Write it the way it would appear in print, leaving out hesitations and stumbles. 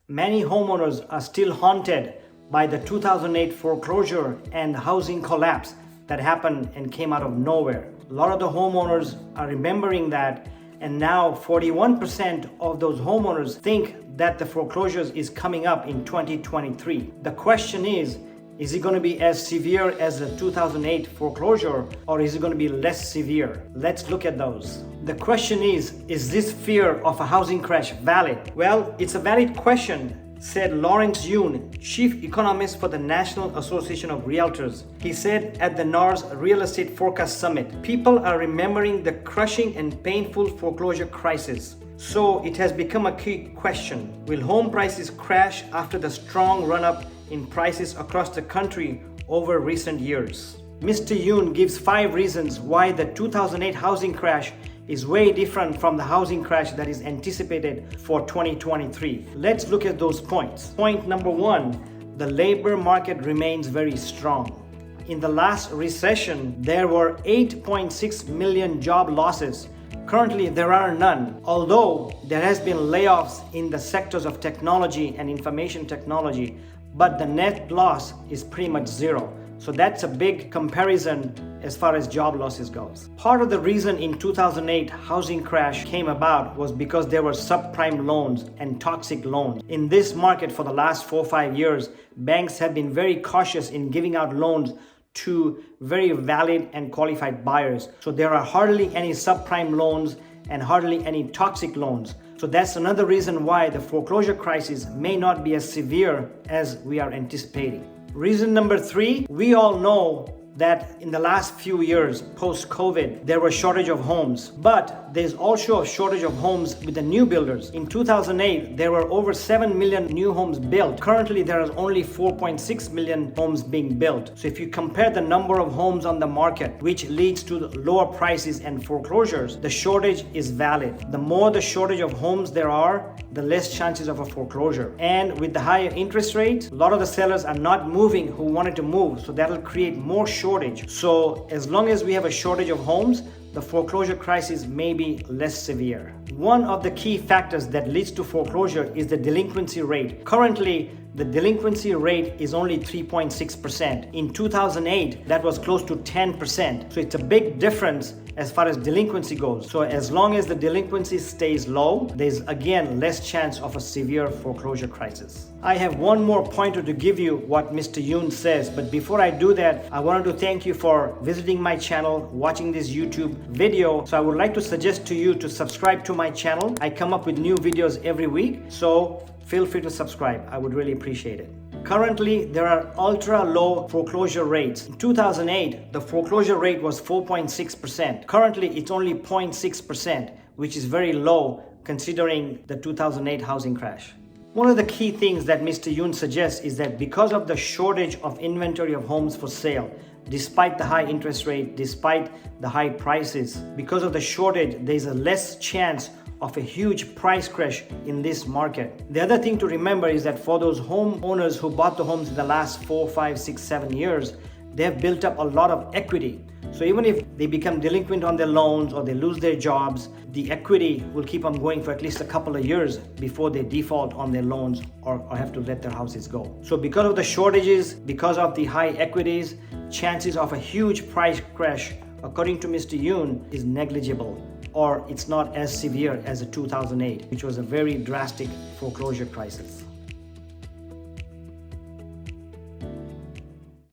Many homeowners are still haunted by the 2008 foreclosure and housing collapse that happened and came out of nowhere. A lot of the homeowners are remembering that, and now 41% of those homeowners think that the foreclosures is coming up in 2023. The question is it going to be as severe as the 2008 foreclosure, or is it going to be less severe? Let's look at those. The question is this fear of a housing crash valid? Well, it's a valid question, said Lawrence Yun, Chief Economist for the National Association of Realtors. He said at the NAR's Real Estate Forecast Summit, people are remembering the crushing and painful foreclosure crisis. So it has become a key question. Will home prices crash after the strong run-up in prices across the country over recent years? Mr. Yun gives 5 reasons why the 2008 housing crash is way different from the housing crash that is anticipated for 2023. Let's look at those points. Point number 1, the labor market remains very strong. In the last recession, there were 8.6 million job losses. Currently, there are none, although there has been layoffs in the sectors of technology and information technology, but the net loss is pretty much zero. So that's a big comparison as far as job losses goes. Part of the reason in 2008 housing crash came about was because there were subprime loans and toxic loans. In this market for the last 4-5 years, banks have been very cautious in giving out loans to very valid and qualified buyers. So there are hardly any subprime loans and hardly any toxic loans. So that's another reason why the foreclosure crisis may not be as severe as we are anticipating. Reason number 3, we all know that in the last few years post-COVID, there was shortage of homes, but there's also a shortage of homes with the new builders. In 2008, there were over 7 million new homes built. Currently, there are only 4.6 million homes being built. So if you compare the number of homes on the market, which leads to lower prices and foreclosures, the shortage is valid. The more the shortage of homes there are, the less chances of a foreclosure. And with the higher interest rates, a lot of the sellers are not moving who wanted to move, so that'll create more shortage. So as long as we have a shortage of homes, the foreclosure crisis may be less severe. One of the key factors that leads to foreclosure is the delinquency rate. Currently, the delinquency rate is only 3.6%. In 2008, that was close to 10%. So it's a big difference as far as delinquency goes. So as long as the delinquency stays low, there's again less chance of a severe foreclosure crisis. I have one more pointer to give you what Mr. Yun says, but before I do that, I wanted to thank you for visiting my channel, watching this YouTube video. So I would like to suggest to you to subscribe to my channel. I come up with new videos every week, so feel free to subscribe. I would really appreciate it. Currently, there are ultra low foreclosure rates. In 2008, the foreclosure rate was 4.6%. Currently, it's only 0.6%, which is very low considering the 2008 housing crash. One of the key things that Mr. Yun suggests is that because of the shortage of inventory of homes for sale, despite the high interest rate, despite the high prices, because of the shortage, there's a less chance of a huge price crash in this market. The other thing to remember is that for those homeowners who bought the homes in the last 4, 5, 6, 7 years, they have built up a lot of equity. So even if they become delinquent on their loans or they lose their jobs, the equity will keep on going for at least a couple of years before they default on their loans or have to let their houses go. So because of the shortages, because of the high equities, chances of a huge price crash, according to Mr. Yun, is negligible, or it's not as severe as the 2008, which was a very drastic foreclosure crisis.